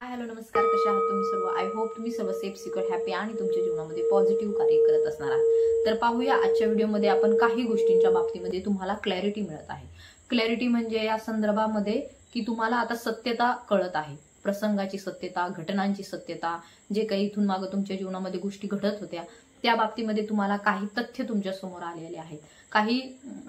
Hello नमस्कार, कशा आहात तुम्ही सर्व? आय होप तुम्ही सर्व सेफ सिक्युअर हॅपी आणि तुमच्या जीवनामध्ये पॉझिटिव्ह कार्य करत असणार आहात. तर पाहूया आजच्या व्हिडिओमध्ये आपण काही गोष्टींच्या बाबतीमध्ये तुम्हाला क्लॅरिटी मिळत आहे. क्लॅरिटी म्हणजे या संदर्भामध्ये की तुम्हाला आता सत्यता कळत आहे, प्रसंगाची सत्यता, घटनांची सत्यता, जे काही इथून मागे तुमच्या जीवनामध्ये गोष्टी घडत होत्या त्या बाबतीमध्ये तुम्हाला काही तथ्य तुमच्या समोर आलेले आहेत, काही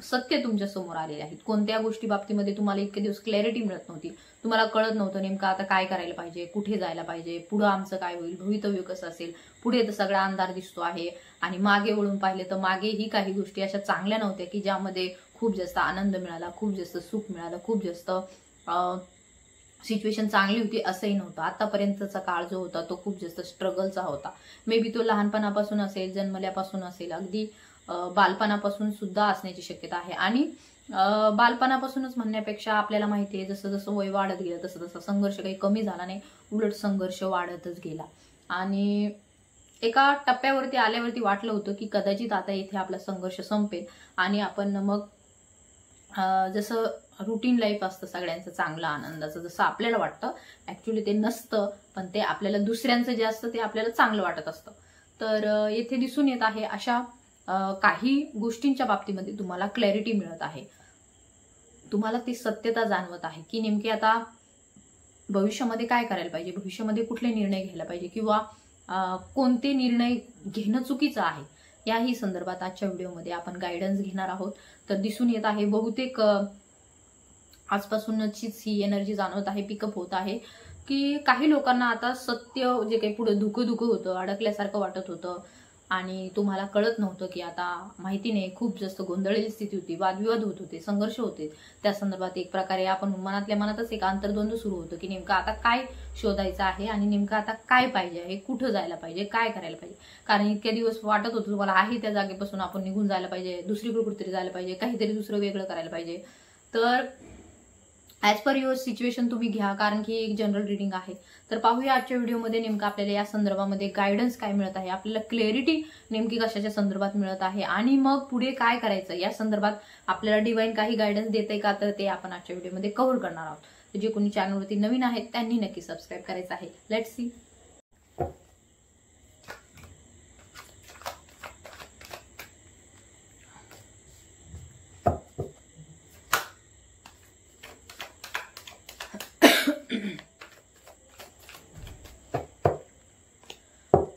सत्य तुमच्या समोर आलेले आहेत. कोणत्या गोष्टी बाबतीमध्ये तुम्हाला इतके दिवस क्लॅरिटी मिळत नव्हती, तुम्हाला कळत नव्हतं नेमकं आता काय करायला पाहिजे, कुठे जायला पाहिजे, पुढे आमचं काय होईल, भवितव्य कसं असेल, पुढे तर सगळा अंधार दिसतो आहे. आणि मागे वळून पाहिले तर मागेही काही गोष्टी अशा चांगल्या नव्हत्या की ज्यामध्ये खूप जास्त आनंद मिळाला, खूप जास्त सुख मिळालं, खूप जास्त सिच्युएशन चांगली होती असंही नव्हतं. आतापर्यंतचा काळ जो होता तो खूप जास्त स्ट्रगलचा होता. मे बी तो लहानपणापासून असेल, जन्मल्यापासून असेल, अगदी बालपणापासून सुद्धा असण्याची शक्यता आहे. आणि बालपणापासूनच म्हणण्यापेक्षा आपल्याला माहिती आहे जसं जसं वय वाढत गेलं तसं तसं संघर्ष काही कमी झाला नाही, उलट संघर्ष वाढतच गेला. आणि एका टप्प्यावरती आल्यावरती वाटलं होतं की कदाचित आता इथे आपला संघर्ष संपेल आणि आपण मग जसं रुटीन लाईफ असतं सगळ्यांचं चांगलं आनंदाचं जसं आपल्याला वाटतं, ऍक्च्युली ते नसतं, पण ते आपल्याला दुसऱ्यांचं जे असतं ते आपल्याला चांगलं वाटत असतं. तर येथे दिसून येत आहे अशा काही गोष्टींच्या बाबतीमध्ये तुम्हाला क्लॅरिटी मिळत आहे, तुम्हाला ती सत्यता जाणवत आहे की नेमके आता भविष्यामध्ये काय करायला पाहिजे, भविष्यामध्ये कुठले निर्णय घ्यायला पाहिजे किंवा कोणते निर्णय घेणं चुकीचं आहे. याही संदर्भात आजच्या व्हिडिओमध्ये आपण गायडन्स घेणार आहोत. तर दिसून येत आहे बहुतेक आजपासूनचीच ही एनर्जी जाणवत आहे, पिकअप होत आहे की काही लोकांना आता सत्य जे काही पुढे धुकं होतं, अडकल्यासारखं वाटत होतं आणि तुम्हाला कळत नव्हतं की आता माहिती नाही, खूप जास्त गोंधळलेली स्थिती होती, वादविवाद होत होते, संघर्ष होते. त्या संदर्भात एक प्रकारे आपण मनातल्या मनातच एक आंतरद्वंद्व सुरू होतं की नेमकं आता काय शोधायचं आहे आणि नेमकं आता काय पाहिजे आहे, कुठं जायला पाहिजे, काय करायला पाहिजे. कारण इतके दिवस वाटत होतं तुम्हाला आहे त्या जागेपासून आपण निघून जायला पाहिजे, दुसरीकडे कुठेतरी जायला पाहिजे, काहीतरी दुसरं वेगळं करायला पाहिजे. तर ॲज पर युअर सिच्युएशन तुम्ही घ्या, कारण की एक जनरल रिडिंग आहे. तर पाहूया आजच्या व्हिडिओमध्ये नेमकं आपल्याला या संदर्भामध्ये गायडन्स काय मिळत आहे, आपल्याला क्लॅरिटी नेमकी कशाच्या संदर्भात मिळत आहे आणि मग पुढे काय करायचं या संदर्भात आपल्याला डिवाइन काही गायडन्स देते का, तर ते आपण आजच्या व्हिडिओमध्ये कव्हर करणार आहोत. जे कोणी चॅनलवरती नवीन आहेत त्यांनी नक्की सबस्क्राईब करायचं आहे. Let's see.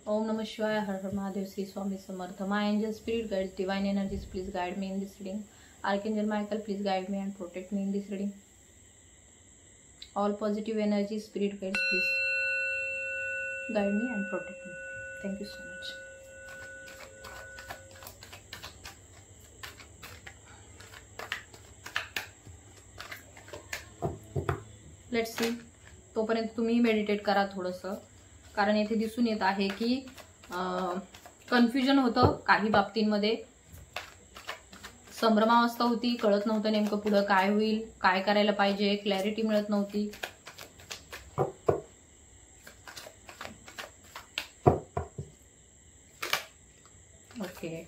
ओम नमः शिवाय, हर हर Mahadev, Shri Swami Samarth. My angel spirit guides, divine energies, please guide me in this reading. Archangel Michael, please guide me and protect me in this reading. All positive energy, spirit guides, please guide me and protect me. Thank you so much. Let's see. तोपर्यंत तुम्ही meditate करा थोडंसं, कारण येथे दिसून येत आहे की कन्फ्युजन होतं काही बाबतींमध्ये, संभ्रमावस्था होती, कळत नव्हतं नेमकं पुढं काय होईल, काय करायला पाहिजे, क्लॅरिटी मिळत नव्हती. ओके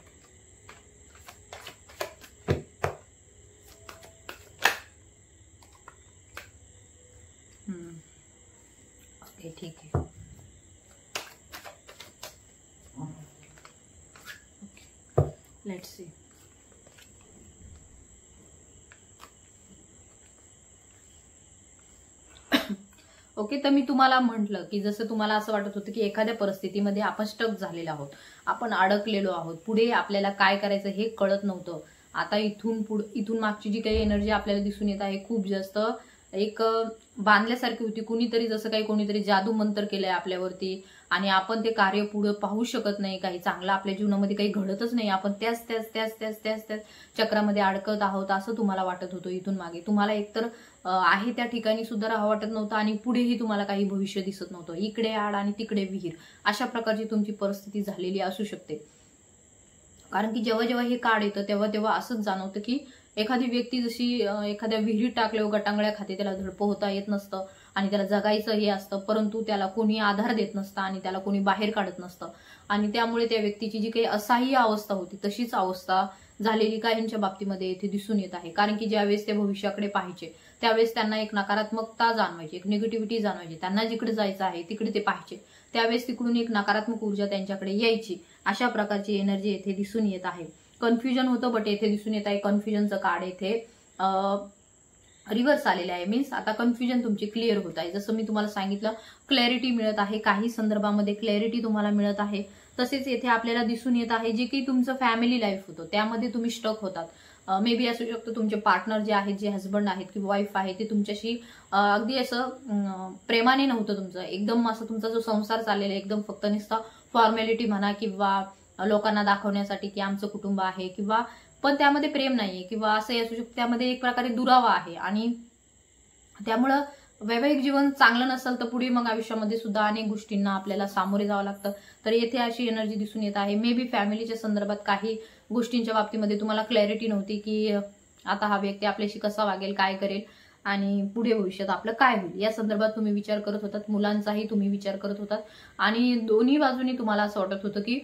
ओके, ठीक आहे. Let's see. ओके, तर मी तुम्हाला म्हटलं की जसं तुम्हाला असं वाटत होतं की एखाद्या परिस्थितीमध्ये आपण स्टक झालेलो आहोत, आपण अडकलेलो आहोत, पुढे आपल्याला काय करायचं हे कळत नव्हतं. आता इथून मागची जी काही एनर्जी आपल्याला दिसून येत आहे खूप जास्त एक बांधल्यासारखी होती. कुणीतरी जसं काही कोणीतरी जादू मंत्र केलंय आपल्यावरती आणि आपण ते कार्य पुढे पाहू शकत नाही, काही चांगलं आपल्या जीवनामध्ये काही घडतच नाही, आपण त्याच त्याच त्याच त्याच त्याच त्याच चक्रामध्ये अडकत आहोत असं तुम्हाला वाटत होतं. इथून मागे तुम्हाला एकतर आहे त्या ठिकाणी सुद्धा राहावं वाटत नव्हतं आणि पुढेही तुम्हाला काही भविष्य दिसत नव्हतं. इकडे आड आणि तिकडे विहीर, अशा प्रकारची तुमची परिस्थिती झालेली असू शकते. कारण की जेव्हा जेव्हा हे कार्ड येतं तेव्हा तेव्हा असंच जाणवतं की एखादी व्यक्ती जशी एखाद्या विहिरीत टाकल्यावर गटांगळ्या खाते, त्याला धडप होता येत नसतं आणि त्याला जगायचं हे असतं, परंतु त्याला कोणी आधार देत नसतं आणि त्याला कोणी बाहेर काढत नसतं आणि त्यामुळे त्या व्यक्तीची जी काही असहाय्य अवस्था होती तशीच अवस्था झालेली काहींच्या बाबतीमध्ये इथे दिसून येत आहे. कारण की ज्यावेळेस ते भविष्याकडे पाहायचे त्यावेळेस त्यांना एक नकारात्मकता जाणवायची, एक निगेटिव्हिटी जाणवायची, त्यांना जिकडे जायचं आहे तिकडे ते पाहायचे, त्यावेळेस तिकडून एक नकारात्मक ऊर्जा त्यांच्याकडे यायची. अशा प्रकारची एनर्जी येथे दिसून येत आहे. कन्फ्युजन होतं, बट येथे दिसून येत आहे कन्फ्युजनचं कार्ड येथे रिव्हर्स आलेले आहे. मीन्स आता कन्फ्युजन तुमची क्लिअर होत आहे. जसं मी तुम्हाला सांगितलं, क्लॅरिटी मिळत आहे, काही संदर्भामध्ये क्लॅरिटी तुम्हाला मिळत आहे. तसेच येथे आपल्याला दिसून येत आहे जे काही तुमचं फॅमिली लाईफ होतं त्यामध्ये तुम्ही स्टक होतात. मे बी असू शकतं तुमचे पार्टनर जे आहेत, जे हस्बंड आहेत किंवा वाईफ आहे, ते तुमच्याशी अगदी असं प्रेमाने नव्हतं तुमचं, एकदम असं तुमचा जो संसार चाललेला एकदम फक्त नुसता फॉर्मॅलिटी म्हणा किंवा लोकांना दाखवण्यासाठी की आमचं कुटुंब आहे, किंवा पण त्यामध्ये प्रेम नाहीये, किंवा असंही असू शकतं त्यामध्ये एक प्रकारे दुरावा आहे. आणि त्यामुळं वैवाहिक जीवन चांगलं नसेल तर पुढे मग आयुष्यामध्ये सुद्धा अनेक गोष्टींना आपल्याला सामोरे जावं लागतं. तर येथे अशी एनर्जी दिसून येत आहे. मे बी फॅमिलीच्या संदर्भात काही गोष्टींच्या बाबतीमध्ये तुम्हाला क्लॅरिटी नव्हती की आता हा व्यक्ती आपल्याशी कसा वागेल, काय करेल आणि पुढे भविष्यात आपलं काय होईल, या संदर्भात तुम्ही विचार करत होतात. मुलांचाही तुम्ही विचार करत होतात आणि दोन्ही बाजूनी तुम्हाला असं वाटत होतं की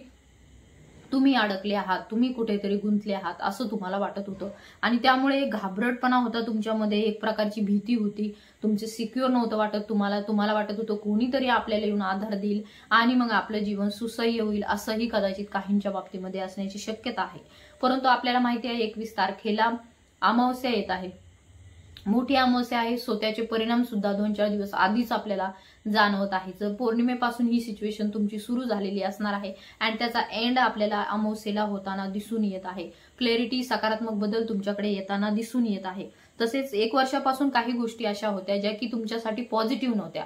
तुम्ही अडकले आहात, तुम्ही कुठेतरी गुंतले आहात असं तुम्हाला वाटत होतं. आणि त्यामुळे एक घाबरटपणा होता तुमच्यामध्ये, एक प्रकारची भीती होती, तुमचे सिक्युअर नव्हतं वाटत तुम्हाला वाटत होतं कोणीतरी आपल्याला येऊन आधार देईल आणि मग आपलं जीवन सुसह्य होईल, असंही कदाचित काहींच्या बाबतीमध्ये असण्याची शक्यता आहे. परंतु आपल्याला माहिती आहे 21 तारखेला अमावस्या येत आहे, मोठी अमावस्या आहे. सो त्याचे परिणाम सुद्धा 2-4 दिवस आधीच आपल्याला जाणवत आहे. जर पौर्णिमेपासून ही सिच्युएशन तुमची सुरू झालेली असणार आहे आणि त्याचा एंड आपल्याला अमावस्येला होताना दिसून येत आहे. क्लॅरिटी, सकारात्मक बदल तुमच्याकडे येताना दिसून येत आहे. तसेच 1 वर्षापासून काही गोष्टी अशा होत्या ज्या की तुमच्यासाठी पॉझिटिव्ह नव्हत्या.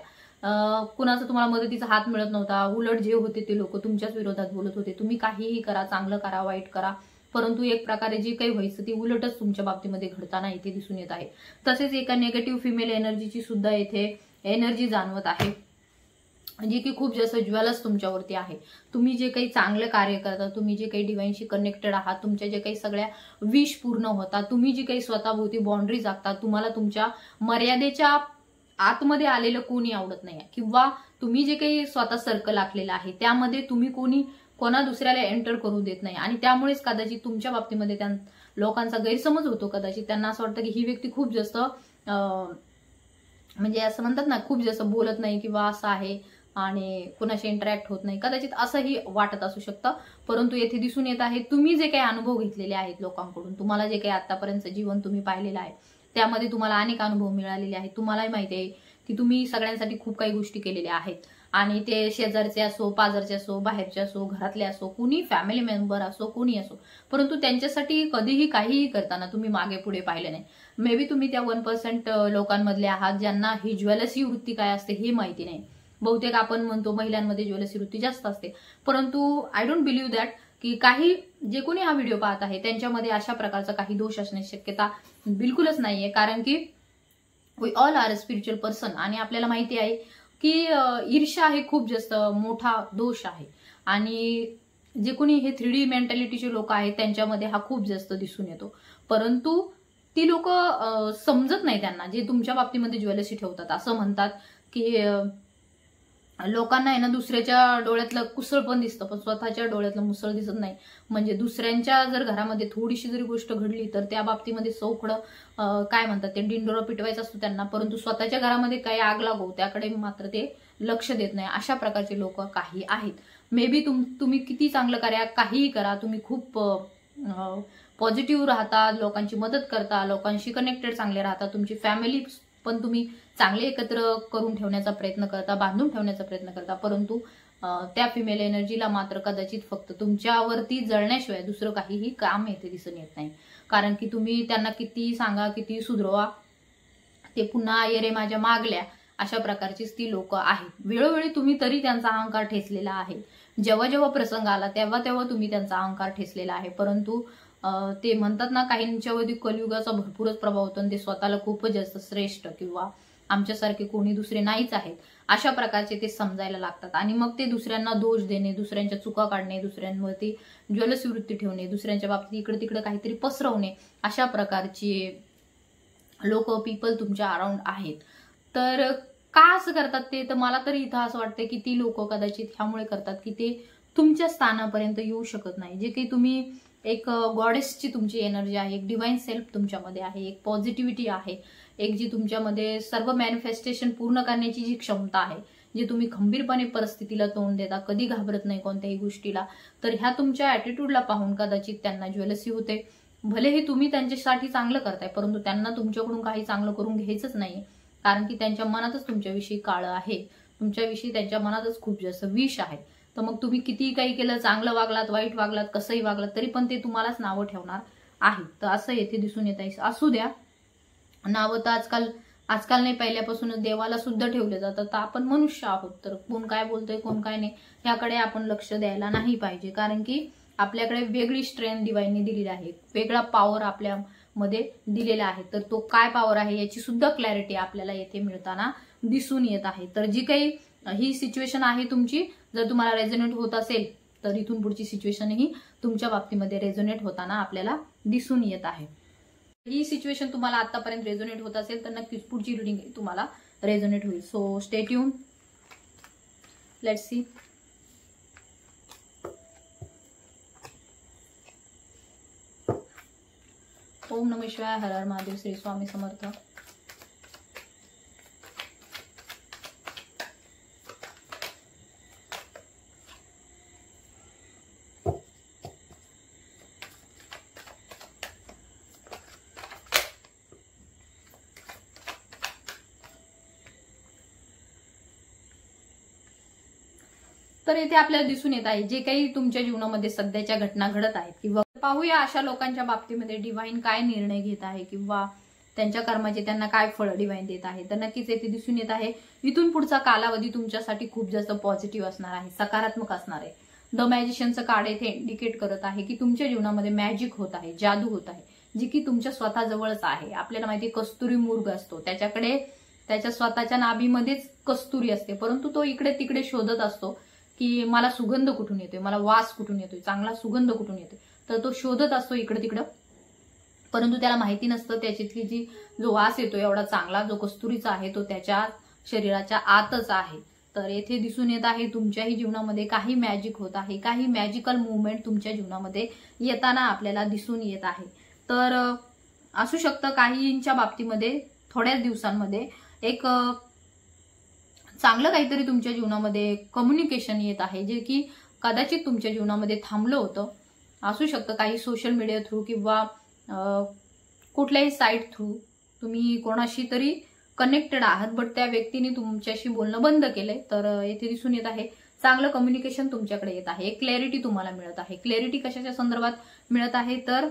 कुणाचा तुम्हाला मदतीचा हात मिळत नव्हता, उलट जे होते ते लोक तुमच्याच विरोधात बोलत होते. तुम्ही काहीही करा, चांगलं करा, वाईट करा, परंतु एक प्रकारे जे काही व्हायचं ते उलटच तुमच्या बाबतीमध्ये घडताना इथे दिसून येत आहे. तसेच एका निगेटिव्ह फिमेल एनर्जीची सुद्धा इथे एनर्जी जाणवत आहे, जी की खूप जास्त ज्वेलस तुमच्यावरती आहे. तुम्ही जे काही चांगलं कार्य करता, तुम्ही जे काही डिवाइनशी कनेक्टेड आहात, तुमच्या जे काही सगळ्या विश पूर्ण होतात, तुम्ही जी काही स्वतःभोवती बाउंड्रीज आखतात, तुम्हाला तुमच्या मर्यादेच्या आतमध्ये आलेलं कोणी आवडत नाही, किंवा तुम्ही जे काही स्वतः सर्कल आखलेलं आहे त्यामध्ये तुम्ही कोणा दुसऱ्याला एंटर करू देत नाही. आणि त्यामुळेच कदाचित तुमच्या बाबतीमध्ये त्या लोकांचा गैरसमज होतो. कदाचित त्यांना असं वाटतं की ही व्यक्ती खूप जास्त म्हणजे असं म्हणतात ना, खूप जास्त बोलत नाही किंवा असं आहे आणि कुणाशी इंटरॅक्ट होत नाही, कदाचित असंही वाटत असू शकतं. परंतु येथे दिसून येत आहे तुम्ही जे काही अनुभव घेतलेले आहेत लोकांकडून, तुम्हाला जे काही आतापर्यंत जीवन तुम्ही पाहिलेलं आहे त्यामध्ये तुम्हाला अनेक अनुभव मिळालेले आहेत. तुम्हालाही माहिती आहे की तुम्ही सगळ्यांसाठी खूप काही गोष्टी केलेल्या आहेत आणि ते शेजारचे असो, पाजारचे असो, बाहेरचे असो, घरातले असो, कुणी फॅमिली मेंबर असो, कुणी असो, परंतु त्यांच्यासाठी कधीही काहीही करताना तुम्ही मागे पुढे पाहिले नाही. मे बी तुम्ही त्या 1% लोकांमधले आहात ज्यांना ही ज्वेलसी वृत्ती काय असते हे माहिती नाही. बहुतेक आपण म्हणतो महिलांमध्ये ज्वेलसी वृत्ती जास्त असते, परंतु आय डोंट बिलीव्ह दॅट की काही जे कोणी हा व्हिडिओ पाहत आहे त्यांच्यामध्ये अशा प्रकारचा काही दोष असण्याची शक्यता बिलकुलच नाहीये. कारण की we all are a spiritual person आणि आपल्याला माहिती आहे की ईर्ष्या हे खूप जास्त मोठा दोष आहे आणि जे कोणी हे 3D मेंटॅलिटीचे लोक आहेत त्यांच्यामध्ये हा खूप जास्त दिसून येतो. परंतु ती लोक समजत नाही त्यांना, जे तुमच्या बाबतीमध्ये ज्वेलसी ठेवतात. असं म्हणतात की लोकांना आहे ना दुसऱ्याच्या डोळ्यातलं कुसळ पण दिसतं पण स्वतःच्या डोळ्यातलं मुसळ दिसत नाही. म्हणजे दुसऱ्यांच्या जर घरामध्ये थोडीशी जरी गोष्ट घडली तर त्या बाबतीमध्ये सौखडं काय म्हणतात ते डिंडोरा पिटवायचं असतो त्यांना, परंतु स्वतःच्या घरामध्ये काही आग लागो त्याकडे मात्र ते लक्ष देत नाही. अशा प्रकारचे लोक काही आहेत. मे बी तुम्ही किती चांगलं करा, काहीही करा, तुम्ही खूप पॉझिटिव्ह राहता, लोकांची मदत करता, लोकांशी कनेक्टेड चांगले राहता, तुमची फॅमिली पण तुम्ही चांगले एकत्र करून ठेवण्याचा प्रयत्न करता, बांधून ठेवण्याचा प्रयत्न करता, परंतु त्या फिमेल एनर्जीला मात्र कदाचित फक्त तुमच्यावरती जळण्याशिवाय दुसरं काहीही काम येते दिसून येत नाही. कारण की तुम्ही त्यांना किती सांगा, किती सुधरवा, ते पुन्हा ये रे माझ्या मागल्या, अशा प्रकारचीच ती लोक आहेत. वेळोवेळी तुम्ही तरी त्यांचा अहंकार ठेचलेला आहे. जेव्हा जेव्हा प्रसंग आला तेव्हा तेव्हा तुम्ही त्यांचा अहंकार ठेचलेला आहे. परंतु ते म्हणतात ना, काहींच्यावरती कलियुगाचा भरपूरच प्रभाव होतो आणि ते स्वतःला खूपच जास्त श्रेष्ठ किंवा आमच्यासारखे कोणी दुसरे नाहीच आहेत अशा प्रकारचे ते समजायला लागतात. आणि मग ते दुसऱ्यांना दोष देणे, दुसऱ्यांच्या चुका काढणे, दुसऱ्यांवरती ज्वेलसी वृत्ती ठेवणे, दुसऱ्यांच्या बाबतीत इकडे तिकडे काहीतरी पसरवणे, अशा प्रकारचे लोक पीपल तुमच्या अराउंड आहेत. तर का असं करतात ते, तर मला तरी इथं असं वाटतं की ती लोक कदाचित ह्यामुळे करतात की ते तुमच्या स्थानापर्यंत येऊ शकत नाही. जे काही तुम्ही एक गॉडेसची तुमची एनर्जी आहे, एक डिवाइन सेल्फ तुमच्यामध्ये आहे, एक पॉझिटिव्हिटी आहे, एक जी तुमच्यामध्ये सर्व मॅनिफेस्टेशन पूर्ण करण्याची जी क्षमता आहे, जे तुम्ही खंबीरपणे परिस्थितीला तोंड देता, कधी घाबरत नाही कोणत्याही गोष्टीला, तर ह्या तुमच्या ॲटिट्यूडला पाहून कदाचित त्यांना ज्वेलसी होते. भलेही तुम्ही त्यांच्यासाठी चांगलं करताय, परंतु त्यांना तुमच्याकडून काही चांगलं करून घ्यायचंच नाहीये, कारण की त्यांच्या मनातच तुमच्याविषयी काळं आहे, तुमच्याविषयी त्यांच्या मनातच खूप जास्त विष आहे. तर मग तुम्ही कितीही काही केलं, चांगलं वागलात, वाईट वागलात, कसंही वागलात, तरी पण ते तुम्हालाच नावं ठेवणार आहे. तर असं येथे दिसून येत आहे. असू द्या, नावं तर आजकाल नाही, पहिल्यापासूनच देवाला सुद्धा ठेवले जातात. तर आपण मनुष्य आहोत, तर कोण काय बोलतोय कोण काय नाही ह्याकडे आपण लक्ष द्यायला नाही पाहिजे, कारण की आपल्याकडे वेगळी स्ट्रेंथ डिवाइनने दिलेली आहे, वेगळा पॉवर आपल्यामध्ये दिलेला आहे. तर तो काय पॉवर आहे याची सुद्धा क्लॅरिटी आपल्याला येथे मिळताना दिसून येत आहे. तर जी काही ही सिच्युएशन आहे तुमची, जर तुम्हाला रेझोनेट होत असेल तर इथून पुढची सिच्युएशन ही तुमच्या बाबतीमध्ये रेझोनेट होताना आपल्याला दिसून येत आहे. ही सिच्युएशन तुम्हाला आतापर्यंत रेझोनेट होत असेल तर नक्कीच पुढची रीडिंग तुम्हाला रेझोनेट होईल. So stay tune, let's see. ओम नमः शिवाय, हर हर महादेव, श्री स्वामी समर्थ. तर इथे आपल्याला दिसून येत आहे जे काही तुमच्या जीवनामध्ये सध्याच्या घटना घडत आहेत, किंवा पाहूया अशा लोकांच्या बाबतीमध्ये डिव्हाइन काय निर्णय घेत आहे, किंवा त्यांच्या कर्माचे त्यांना काय फळ डिव्हाइन देत आहे. तर नक्कीच येथे दिसून येत आहे इथून पुढचा कालावधी तुमच्यासाठी खूप जास्त पॉझिटिव्ह असणार आहे, सकारात्मक असणार आहे. द मॅजिशियनचं कार्ड येथे इंडिकेट करत आहे की तुमच्या जीवनामध्ये मॅजिक होत आहे, जादू होत आहे, जी की तुमच्या स्वतःजवळच आहे. आपल्याला माहिती कस्तुरी मूर्ग असतो, त्याच्याकडे त्याच्या स्वतःच्या नाभीमध्येच कस्तुरी असते, परंतु तो इकडे तिकडे शोधत असतो की मला सुगंध कुठून येतोय, मला वास कुठून येतोय, चांगला सुगंध कुठून येतोय. तर तो शोधत असतो इकडे तिकडं, परंतु त्याला माहिती नसतं त्याच्यातली जो वास येतो एवढा चांगला, जो कस्तुरीचा आहे, तो त्याच्या शरीराच्या आतच आहे. तर येथे दिसून येत आहे तुमच्याही जीवनामध्ये काही मॅजिक होत आहे, काही मॅजिकल मुवमेंट तुमच्या जीवनामध्ये येताना आपल्याला दिसून येत आहे. तर असू शकतं काहींच्या बाबतीमध्ये थोड्याच दिवसांमध्ये एक चांगलं काहीतरी तुमच्या जीवनामध्ये कम्युनिकेशन येत आहे, जे की कदाचित तुमच्या जीवनामध्ये थांबलं होतं. असू शकतं काही सोशल मीडिया थ्रू किंवा कुठल्याही साईट थ्रू तुम्ही कोणाशी तरी कनेक्टेड आहात, बट त्या व्यक्तीने तुमच्याशी बोलणं बंद केलंय. तर येथे दिसून येत आहे चांगलं कम्युनिकेशन तुमच्याकडे येत आहे, क्लॅरिटी तुम्हाला मिळत आहे. क्लॅरिटी कशाच्या संदर्भात मिळत आहे, तर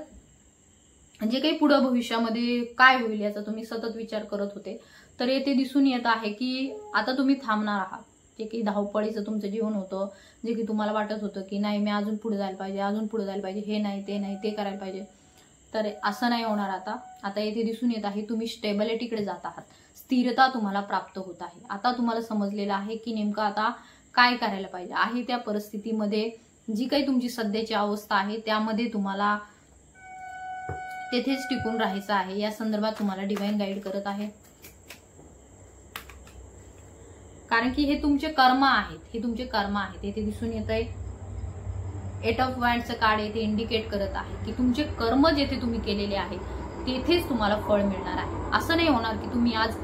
जे काही पुढे भविष्यामध्ये काय होईल याचा तुम्ही सतत विचार करत होते, तर येथे दिसून येत आहे की आता तुम्ही थांबणार आहात. जे काही धावपळीचं तुमचं जीवन होतं, जे की तुम्हाला वाटत होतं की नाही मी अजून पुढे जायला पाहिजे, अजून पुढे जायला पाहिजे, हे नाही ते नाही ते करायला पाहिजे, तर असं नाही होणार. आता येथे दिसून येत आहे तुम्ही स्टेबिलिटीकडे जात आहात, स्थिरता तुम्हाला प्राप्त होत आहे. आता तुम्हाला समजलेलं आहे की नेमकं आता काय करायला पाहिजे आहे. त्या परिस्थितीमध्ये जी काही तुमची सध्याची अवस्था आहे त्यामध्ये तुम्हाला तेथेच टिकून राहायचं आहे. या संदर्भात तुम्हाला डिवाइन गाईड करत आहे, कारण की हे तुमचे कर्म आहेत, हे तुमचे कर्म आहेत. येथे दिसून येत आहे 8 ऑफ वँड्सचं कार्ड येथे इंडिकेट करत आहे की तुमचे कर्म जेथे तुम्ही केलेले आहेत तेथेच तुम्हाला फळ मिळणार आहे. असं नाही होणार की तुम्ही आज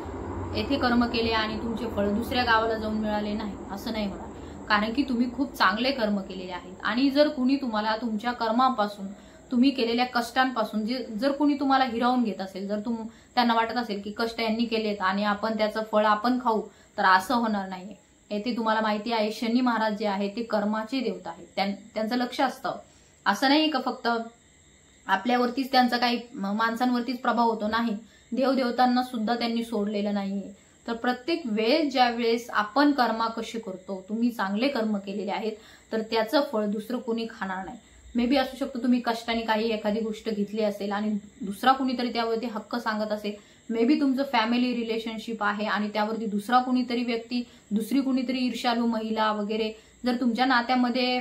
येथे कर्म केले आणि तुमचे फळ दुसऱ्या गावाला जाऊन मिळाले नाही, असं नाही होणार, कारण की तुम्ही खूप चांगले कर्म केलेले आहेत. आणि जर कुणी तुम्हाला तुमच्या कर्मापासून, तुम्ही केलेल्या कष्टांपासून जर कुणी तुम्हाला हिरावून घेत असेल, जर त्यांना वाटत असेल की कष्ट यांनी केलेत आणि आपण त्याचं फळ आपण खाऊ, तर असं होणार नाहीये. येथे तुम्हाला माहिती आहे शनी महाराज जे आहे ते कर्माचे देवता आहेत. त्यांचं लक्ष असतं, असं नाही का फक्त आपल्यावरतीच त्यांचा काही माणसांवरतीच प्रभाव होतो, नाही, देवदेवतांना सुद्धा त्यांनी सोडलेलं नाहीये. तर प्रत्येक वेळेस ज्या वेळेस आपण कर्म कशी करतो, तुम्ही चांगले कर्म केलेले आहेत तर त्याचं फळ दुसरं कोणी खाणार नाही. मे बी असू शकतं तुम्ही कष्टाने काही एखादी गोष्ट घेतली असेल आणि दुसरा कुणीतरी त्यावरती हक्क सांगत असेल. मे बी तुमचं फॅमिली रिलेशनशिप आहे आणि त्यावरती दुसरा कुणीतरी व्यक्ती, दुसरी कुणीतरी ईर्ष्याळू महिला वगैरे जर तुमच्या नात्यामध्ये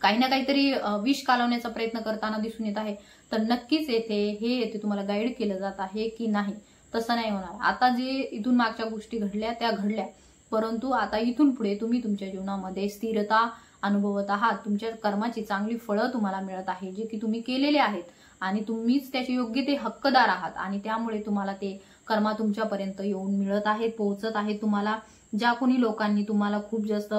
काही ना काहीतरी विष कालवण्याचा प्रयत्न करताना दिसून येत आहे, तर नक्कीच येथे तुम्हाला गाईड केलं जात आहे की नाही, तसं नाही होणार. आता जे इथून मागच्या गोष्टी घडल्या त्या घडल्या, परंतु आता इथून पुढे तुम्ही तुमच्या जीवनामध्ये स्थिरता अनुभवत आहात. तुमच्या कर्माची चांगली फळं तुम्हाला मिळत आहे, जे की तुम्ही केलेले आहेत. आणि तुम्हीच त्याचे योग्य ते हक्कदार आहात आणि त्यामुळे तुम्हाला ते कर्मा तुमच्यापर्यंत येऊन मिळत आहेत, पोहोचत आहेत. तुम्हाला ज्या कोणी लोकांनी तुम्हाला खूप जास्त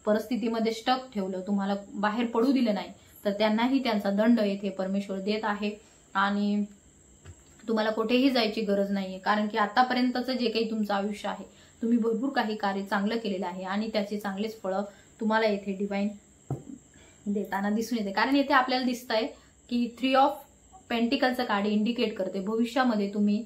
परिस्थितीमध्ये स्टक ठेवलं, तुम्हाला बाहेर पडू दिलं नाही, तर त्यांनाही त्यांचा दंड येथे परमेश्वर देत आहे. आणि तुम्हाला कुठेही जायची गरज नाहीये, कारण की आतापर्यंतचं जे काही तुमचं आयुष्य आहे, तुम्ही भरपूर काही कार्य चांगलं केलेलं आहे आणि त्याचे चांगलेच फळं तुम्हाला येथे डिवाइन देताना दिसून येते. कारण येथे आपल्याला दिसतंय की 3 ऑफ पेंटिकलचं कार्ड इंडिकेट करते भविष्यामध्ये तुम्ही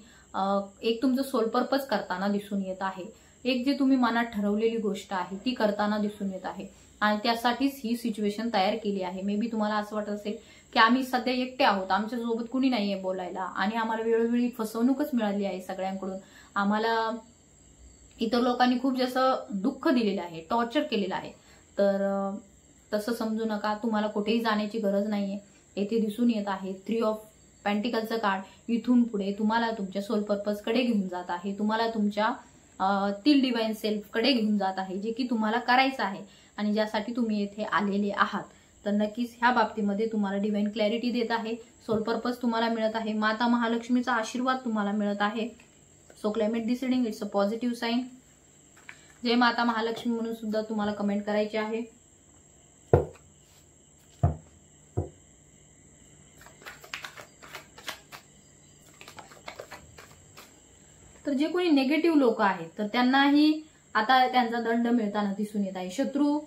एक तुमचं सोल पर्पज करताना दिसून येत आहे. एक जे तुम्ही मनात ठरवलेली गोष्ट आहे ती करताना दिसून येत आहे आणि त्यासाठीच ही सिच्युएशन तयार केली आहे. मे बी तुम्हाला असं वाटत असेल की आम्ही सध्या एकटे आहोत, आमच्या सोबत कुणी नाहीये बोलायला आणि आम्हाला वेळोवेळी फसवणूकच मिळाली आहे सगळ्यांकडून. आम्हाला इतर लोकांनी खूप जास्त दुःख दिलेलं आहे, टॉर्चर केलेलं आहे. तर तसं समजू नका, तुम्हाला कुठेही जाण्याची गरज नाहीये. येथे दिसून येत आहे 3 ऑफ पेंटिकलचं कार्ड इथून पुढे तुम्हाला तुमच्या सोल पर्पज कडे घेऊन जात आहे, तुम्हाला तुमच्या तील डिवाइन सेल्फ कडे घेऊन जात आहे, जे की तुम्हाला करायचं आहे आणि ज्यासाठी तुम्ही येथे आलेले आहात. तर नक्कीच ह्या बाबतीमध्ये तुम्हाला डिवाइन क्लॅरिटी देत आहे, सोल पर्पज तुम्हाला मिळत आहे, माता महालक्ष्मीचा आशीर्वाद तुम्हाला मिळत आहे. So climate deciding it's a positive sign. जय माता महालक्ष्मी म्हणून सुद्धा तुम्हाला कमेंट करायची आहे. तर जे कोणी निगेटिव्ह लोक आहेत तर त्यांनाही आता त्यांचा दंड मिळताना दिसून येत आहे. शत्रू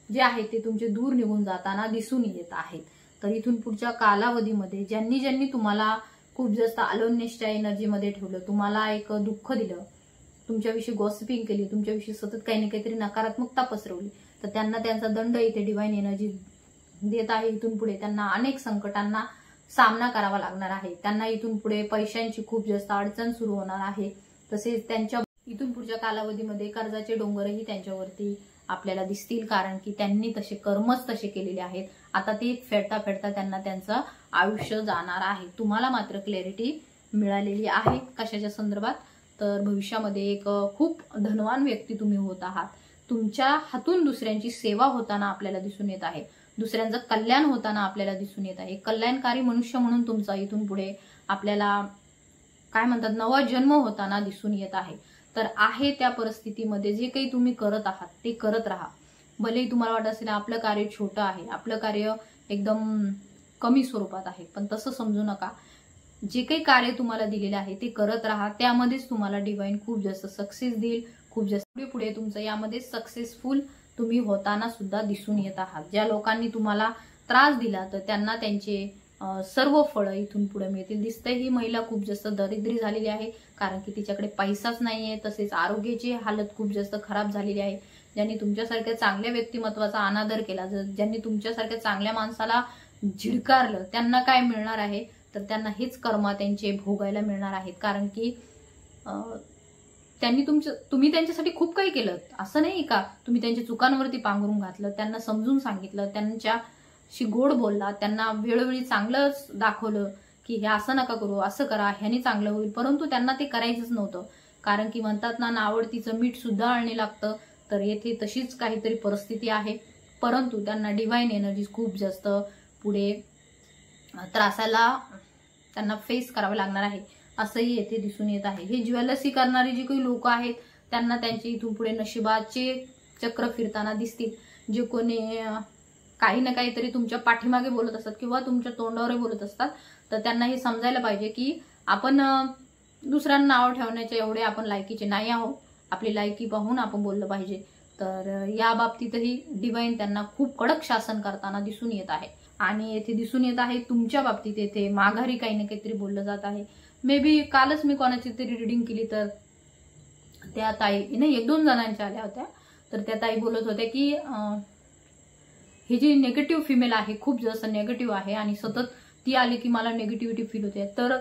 जे आहेत ते तुमचे दूर निघून जाताना दिसून येत आहेत. तर इथून पुढच्या कालावधीमध्ये ज्यांनी तुम्हाला खूप जास्त अलोननेसच्या एनर्जीमध्ये ठेवलं, तुम्हाला एक दुःख दिलं, तुमच्याविषयी गॉसिपिंग केली, तुमच्याविषयी सतत काही ना काहीतरी नकारात्मकता पसरवली, तर त्यांना त्यांचा दंड इथे डिवाइन एनर्जी देत आहे. इथून पुढे त्यांना अनेक संकटांना सामना करावा लागणार आहे. त्यांना इथून पुढे पैशांची खूप जास्त अडचण सुरू होणार आहे. तसेच त्यांच्या इथून पुढच्या कालावधीमध्ये कर्जाचे डोंगरही त्यांच्यावरती आपल्याला दिसतील, कारण की त्यांनी तसे कर्मच तसे केलेले आहेत. आता ते फेडता फेडता त्यांना त्यांचं आयुष्य जाणार आहे. तुम्हाला मात्र क्लॅरिटी मिळालेली आहे कशाच्या संदर्भात, तर भविष्यामध्ये एक खूप धनवान व्यक्ती तुम्ही होत आहात. तुमच्या हातून दुसऱ्यांची सेवा होताना आपल्याला दिसून येत आहे, दुसऱ्यांचं कल्याण होताना आपल्याला दिसून येत आहे. कल्याणकारी मनुष्य म्हणून तुमचा इथून पुढे आपल्याला काय म्हणतात नवा जन्म होताना दिसून येत आहे. तर आहे त्या परिस्थितीमध्ये जे काही तुम्ही करत आहात ते करत राहा. भलेही तुम्हाला वाटत असेल आपलं कार्य छोटं आहे, आपलं कार्य एकदम कमी स्वरूपात आहे, पण तसं समजू नका. जे काही कार्य तुम्हाला दिलेले आहे ते करत राहा. त्यामध्येच तुम्हाला डिवाइन खूप जास्त सक्सेस देईल. खूप जास्त पुढे तुमचं यामध्ये सक्सेसफुल तुम्ही होताना सुद्धा दिसून येत आहात. ज्या लोकांनी तुम्हाला त्रास दिला तर त्यांना त्यांचे सर्व फळं इथून पुढे मिळतील. दिसतंय ही महिला खूप जास्त दरिद्री झालेली आहे, कारण की तिच्याकडे पैसाच नाहीये. तसेच आरोग्याची हालत खूप जास्त खराब झालेली आहे. ज्यांनी तुमच्यासारख्या चांगल्या व्यक्तिमत्वाचा अनादर केला, ज्यांनी तुमच्यासारख्या चांगल्या माणसाला झिडकारलं, त्यांना काय मिळणार आहे, तर त्यांना हेच कर्म त्यांचे भोगायला मिळणार आहेत. कारण की तुम्ही त्यांच्यासाठी खूप काही केलं. असं नाही का तुम्ही त्यांच्या चुकांवरती पांघरून घातलं, त्यांना समजून सांगितलं, त्यांच्याशी गोड बोलला, त्यांना वेळोवेळी चांगलं दाखवलं की हे असं नका करू, असं करा, ह्यानी चांगलं होईल. परंतु त्यांना ते करायचंच नव्हतं, कारण की म्हणतात ना नावडतीचं मीठ सुद्धा आळणी लागतं. तर येथे तशीच काहीतरी परिस्थिती आहे. परंतु त्यांना डिवाइन एनर्जी खूप जास्त पुढे त्रासाला त्यांना फेस करावं लागणार आहे, असंही येथे दिसून येत आहे. हे ज्वेलसी करणारी जी काही लोक आहेत त्यांना त्यांचे इथून पुढे नशिबाचे चक्र फिरताना दिसतील. जे कोणी काही ना काहीतरी तुमच्या पाठीमागे बोलत असतात किंवा तुमच्या तोंडावर बोलत असतात, तर त्यांना हे समजायला पाहिजे की आपण दुसऱ्यांना नाव ठेवण्याचे एवढे आपण लायकीचे नाही आहोत. आपली लायकी पाहून आपण बोललं पाहिजे. तर या बाबतीतही डिवाइन त्यांना खूप कडक शासन करताना दिसून येत आहे. आणि येथे दिसून येत आहे तुमच्या बाबतीत येथे माघारी काही ना काहीतरी बोललं जात आहे. मे बी कालच मी कोणाची तरी रिडिंग केली, तर त्या ताई नाही 1-2 जणांच्या आल्या होत्या. तर त्या ताई बोलत होत्या की ही जी निगेटिव्ह फिमेल आहे खूप जास्त निगेटिव्ह आहे आणि सतत ती आली की मला निगेटिव्हिटी फील होते. तर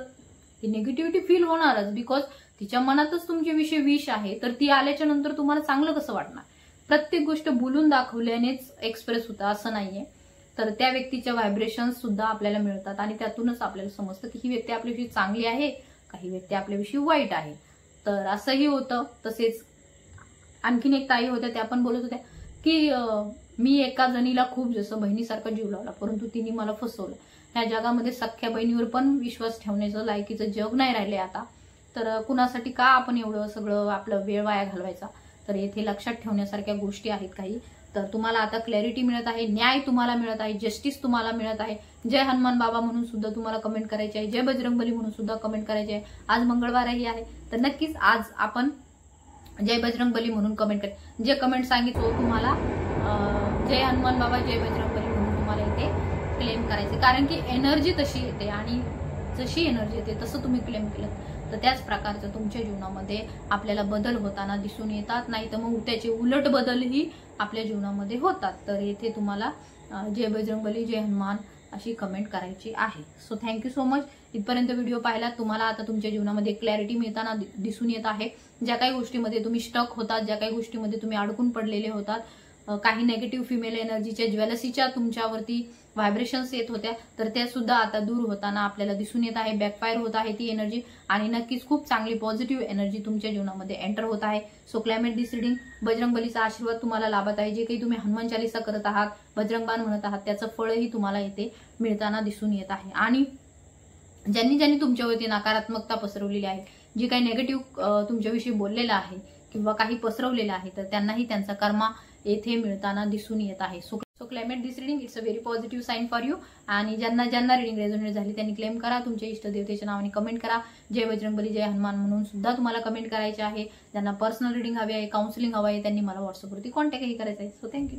ती निगेटिव्हिटी फील होणारच, बिकॉज तिच्या मनातच तुमच्याविषयी विष आहे. तर ती आल्याच्या नंतर तुम्हाला चांगलं कसं वाटणार. प्रत्येक गोष्ट बोलून दाखवल्यानेच एक्सप्रेस होतं असं नाहीये. तर त्या व्यक्तीच्या व्हायब्रेशन्स सुद्धा आपल्याला मिळतात आणि त्यातूनच आपल्याला समजतं की ही व्यक्ती आपल्याविषयी चांगली आहे, काही व्यक्ती आपल्याविषयी वाईट आहे. तर असंही होतं. तसेच आणखीन एक ताई होत्या, त्या पण बोलत होत्या की मी एका जणीला खूप जसं बहिणीसारखा जीव लावला, परंतु तिने मला फसवलं. ह्या जगामध्ये सख्या बहिणीवर पण विश्वास ठेवण्याचं लायकीचं जग नाही राहिले आता. तर कुणासाठी का आपण एवढं सगळं आपलं वेळ वाया घालवायचा. तर येथे लक्षात ठेवण्यासारख्या गोष्टी आहेत काही. तर तुम्हाला आता क्लॅरिटी मिळत आहे, न्याय तुम्हाला मिळत आहे, जस्टिस तुम्हाला मिळत आहे. जय हनुमान बाबा म्हणून सुद्धा तुम्हाला कमेंट करायची आहे, जय बजरंगबली म्हणून सुद्धा कमेंट करायची आहे. आज मंगळवारही आहे, तर नक्कीच आज आपण जय बजरंगबली म्हणून कमेंट करा. जे कमेंट सांगितलं तुम्हाला जय हनुमान बाबा जय बजरंगबली म्हणून तुम्हाला इथे क्लेम करायचे. कारण की एनर्जी तशी येते आणि जशी एनर्जी येते तसं तुम्ही क्लेम केलं तर त्याच प्रकारचं तुमच्या जीवनामध्ये आपल्याला बदल होताना दिसून येतात. नाही तर मग त्याचे उलट बदलही आपल्या जीवनामध्ये होतात. तर येथे तुम्हाला जय बजरंगबली जय हनुमान अशी कमेंट करायची आहे. So thank you so much. इथपर्यंत व्हिडिओ पाहिला. तुम्हाला आता तुमच्या जीवनामध्ये क्लॅरिटी मिळताना दिसून येत आहे. ज्या काही गोष्टीमध्ये तुम्ही स्टक होतात, ज्या काही गोष्टीमध्ये तुम्ही अडकून पडलेले होतात, काही नेगेटिव्ह फिमेल एनर्जीच्या ज्वेलसीच्या तुमच्यावरती व्हायब्रेशन्स येत होत्या, तर त्या सुद्धा आता दूर होताना आपल्याला दिसून येत आहे. बॅकफायर होत आहे ती एनर्जी आणि नक्कीच खूप चांगली पॉझिटिव्ह एनर्जी तुमच्या जीवनामध्ये एंटर होत आहे. सो क्लायमेट दिस रिडिंग बजरंगबलीचा आशीर्वाद तुम्हाला लाभत आहे. जे काही तुम्ही हनुमान चालीसा करत आहात, बजरंगबाण म्हणत आहात, त्याचं फळही तुम्हाला येथे मिळताना दिसून येत आहे. आणि ज्यांनी ज्यांनी तुमच्यावरती नकारात्मकता पसरवलेली आहे, जे काही नेगेटिव्ह तुमच्याविषयी बोललेलं आहे किंवा काही पसरवलेलं आहे, तर त्यांनाही त्यांचा कर्मा येथे मिळताना दिसून येत आहे. So climate this reading it's a very positive sign for you. आणि ज्यांना रिडिंग रेझोनेट झाली त्यांनी क्लेम करा. तुमच्या इष्टदेवतेच्या नावाने कमेंट करा. जय बजरंगबली जय हनुमान म्हणून सुद्धा तुम्हाला कमेंट करायचे आहे. ज्यांना पर्सनल रिडिंग हवी आहे, काउन्सिलिंग हवं आहे, त्यांनी मला व्हॉट्सअपवरती कॉन्टॅक्टही करायचा आहे. So thank you.